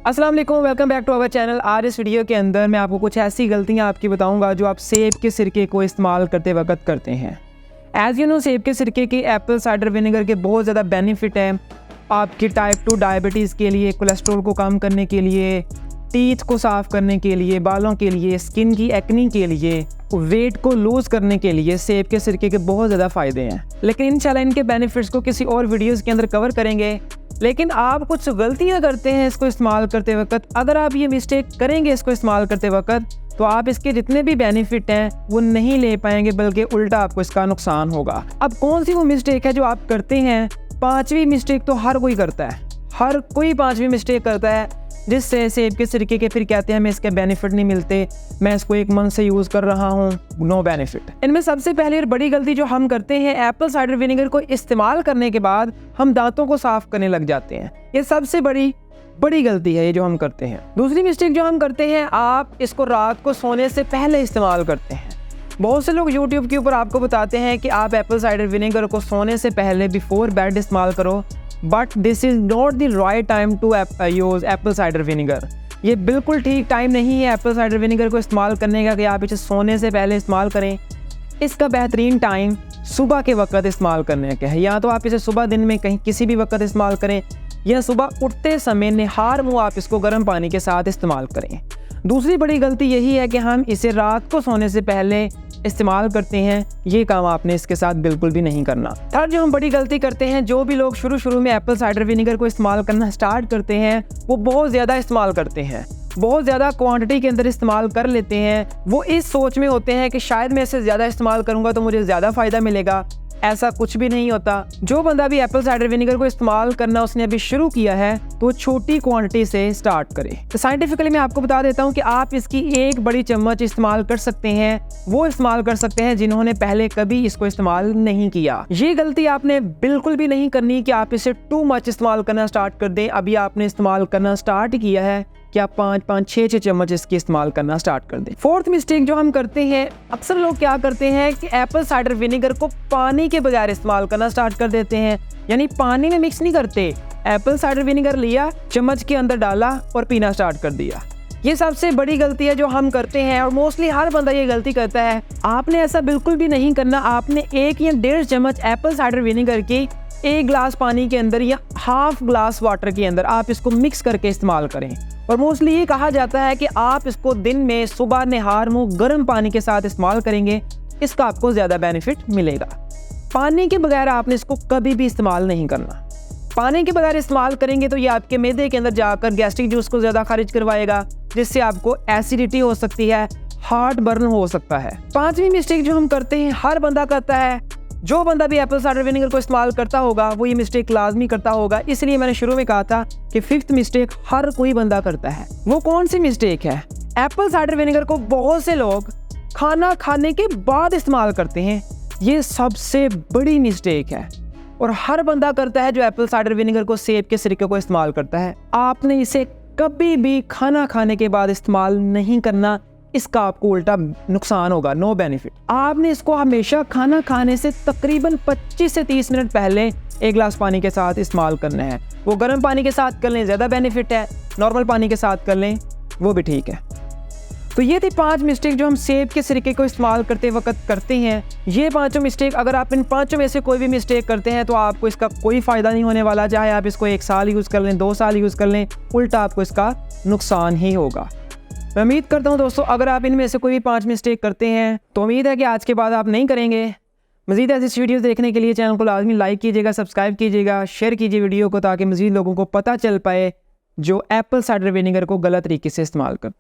अस्सलाम वालेकुम, welcome back to our channel. आज इस वीडियो के अंदर मैं आपको कुछ ऐसी गलतियां आपकी बताऊंगा जो आप सेब के सिरके को इस्तेमाल करते वक्त करते हैं। एज़ यू नो, सेब के सिरके की एप्पल साइडर विनेगर के बहुत ज़्यादा बेनिफिट हैं आपकी टाइप 2 डायबिटीज़ के लिए, कोलेस्ट्रॉल को कम करने के लिए, टीथ को साफ़ करने के लिए, बालों के लिए, स्किन की एक्नी के लिए, वेट को लूज़ करने के लिए सेब के सिरके के बहुत ज़्यादा फ़ायदे हैं। लेकिन इंशाल्लाह इनके बेनिफिट्स को किसी और वीडियोज़ के अंदर कवर करेंगे। लेकिन आप कुछ गलतियां करते हैं इसको इस्तेमाल करते वक्त। अगर आप ये मिस्टेक करेंगे इसको इस्तेमाल करते वक्त, तो आप इसके जितने भी बेनिफिट हैं वो नहीं ले पाएंगे, बल्कि उल्टा आपको इसका नुकसान होगा। अब कौन सी वो मिस्टेक है जो आप करते हैं? पांचवी मिस्टेक तो हर कोई करता है, हर कोई पांचवी मिस्टेक करता है, जिससे सेब के सिरके के फिर कहते हैं हमें इसके बेनिफिट नहीं मिलते, मैं इसको 1 मंथ से यूज़ कर रहा हूँ, नो बेनिफिट। इनमें सबसे पहली और बड़ी गलती जो हम करते हैं, एप्पल साइडर विनेगर को इस्तेमाल करने के बाद हम दांतों को साफ करने लग जाते हैं। ये सबसे बड़ी गलती है ये जो हम करते हैं। दूसरी मिस्टेक जो हम करते हैं, आप इसको रात को सोने से पहले इस्तेमाल करते हैं। बहुत से लोग YouTube के ऊपर आपको बताते हैं कि आप एप्पल साइडर विनेगर को सोने से पहले बिफोर बेड इस्तेमाल करो, but this is not the right time to use apple cider vinegar. ये बिल्कुल ठीक टाइम नहीं है एप्पल साइडर विनेगर को इस्तेमाल करने का कि आप इसे सोने से पहले इस्तेमाल करें। इसका बेहतरीन टाइम सुबह के वक्त इस्तेमाल करने का है। या तो आप इसे सुबह दिन में कहीं किसी भी वक्त इस्तेमाल करें, या सुबह उठते समय निहार मुँह आप इसको गर्म पानी के साथ इस्तेमाल करें। दूसरी बड़ी गलती यही है कि हम इसे रात को सोने से पहले इस्तेमाल करते हैं। ये काम आपने इसके साथ बिल्कुल भी नहीं करना। थर्ड जो हम बड़ी गलती करते हैं, जो भी लोग शुरू में एप्पल साइडर विनेगर को इस्तेमाल करना स्टार्ट करते हैं, वो बहुत ज़्यादा इस्तेमाल करते हैं, बहुत ज़्यादा क्वांटिटी के अंदर इस्तेमाल कर लेते हैं। वो इस सोच में होते हैं कि शायद मैं इसे ज़्यादा इस्तेमाल करूँगा तो मुझे ज़्यादा फ़ायदा मिलेगा। ऐसा कुछ भी नहीं होता। जो बंदा भी एप्पल साइडर विनेगर को इस्तेमाल करना उसने अभी शुरू किया है, तो छोटी क्वांटिटी से स्टार्ट करे। तो साइंटिफिकली मैं आपको बता देता हूँ कि आप इसकी 1 बड़ी चम्मच इस्तेमाल कर सकते हैं। वो इस्तेमाल कर सकते हैं जिन्होंने पहले कभी इसको इस्तेमाल नहीं किया। ये गलती आपने बिल्कुल भी नहीं करनी कि आप इसे टू मच इस्तेमाल करना स्टार्ट कर दें। अभी आपने इस्तेमाल करना स्टार्ट किया है कि आप 5-5, 6-6 चम्मच इसकी इस्तेमाल करना स्टार्ट कर दें। फोर्थ मिस्टेक जो हम करते हैं, अक्सर लोग क्या करते हैं कि एप्पल साइडर विनेगर को पानी के बजाय इस्तेमाल करना स्टार्ट कर देते हैं। यानी पानी में मिक्स नहीं करते, एप्पल साइडर विनेगर लिया, चम्मच के अंदर डाला और पीना स्टार्ट कर दिया। ये सबसे बड़ी गलती है जो हम करते हैं, और मोस्टली हर बंदा ये गलती करता है। आपने ऐसा बिल्कुल भी नहीं करना। आपने 1 या 1.5 चम्मच एप्पल साइडर विनेगर की 1 गिलास पानी के अंदर या हाफ ग्लास वाटर के अंदर आप इसको मिक्स करके इस्तेमाल करें। और मोस्टली ये कहा जाता है कि आप इसको दिन में सुबह निहार मुँह गर्म पानी के साथ इस्तेमाल करेंगे, इसका आपको ज़्यादा बेनिफिट मिलेगा। पानी के बगैर आपने इसको कभी भी इस्तेमाल नहीं करना। पानी के बगैर इस्तेमाल करेंगे तो ये आपके मैदे के अंदर जाकर गैस्ट्रिक जूस को ज़्यादा खारिज करवाएगा, जिससे आपको एसिडिटी हो सकती है, हार्ट बर्न हो सकता है। 5वीं मिस्टेक जो हम करते हैं, हर बंदा करता है। जो बंदा भी एप्पल साइडर विनेगर को इस्तेमाल करता होगा वो ये मिस्टेक लाजमी करता होगा। इसलिए मैंने शुरू में कहा था कि 5th मिस्टेक हर कोई बंदा करता है। वो कौन सी मिस्टेक है? एप्पल साइडर विनेगर को बहुत से लोग खाना खाने के बाद इस्तेमाल करते हैं। ये सबसे बड़ी मिस्टेक है और हर बंदा करता है जो एप्पल साइडर विनेगर को, सेब के सिरके को इस्तेमाल करता है। आपने इसे कभी भी खाना खाने के बाद इस्तेमाल नहीं करना, इसका आपको उल्टा नुकसान होगा, नो बेनिफिट। आपने इसको हमेशा खाना खाने से तकरीबन 25 से 30 मिनट पहले 1 गिलास पानी के साथ इस्तेमाल करना है। वो गर्म पानी के साथ कर लें, ज़्यादा बेनिफिट है। नॉर्मल पानी के साथ कर लें, वो भी ठीक है। तो ये थी 5 मिस्टेक जो हम सेब के सिरके को इस्तेमाल करते वक्त करते हैं। ये 5 मिस्टेक, अगर आप इन 5 में से कोई भी मिस्टेक करते हैं तो आपको इसका कोई फ़ायदा नहीं होने वाला। चाहे आप इसको 1 साल यूज़ कर लें, 2 साल यूज़ कर लें, उल्टा आपको इसका नुकसान ही होगा। मैं उम्मीद करता हूं दोस्तों, अगर आप इनमें से कोई भी 5 मिस्टेक करते हैं तो उम्मीद है कि आज के बाद आप नहीं करेंगे। मज़ीद ऐसी वीडियोस देखने के लिए चैनल को लाजमी लाइक कीजिएगा, सब्सक्राइब कीजिएगा, शेयर कीजिए वीडियो को, ताकि मज़ीद लोगों को पता चल पाए जो एप्पल साइडर विनेगर को गलत तरीके से इस्तेमाल करते हैं।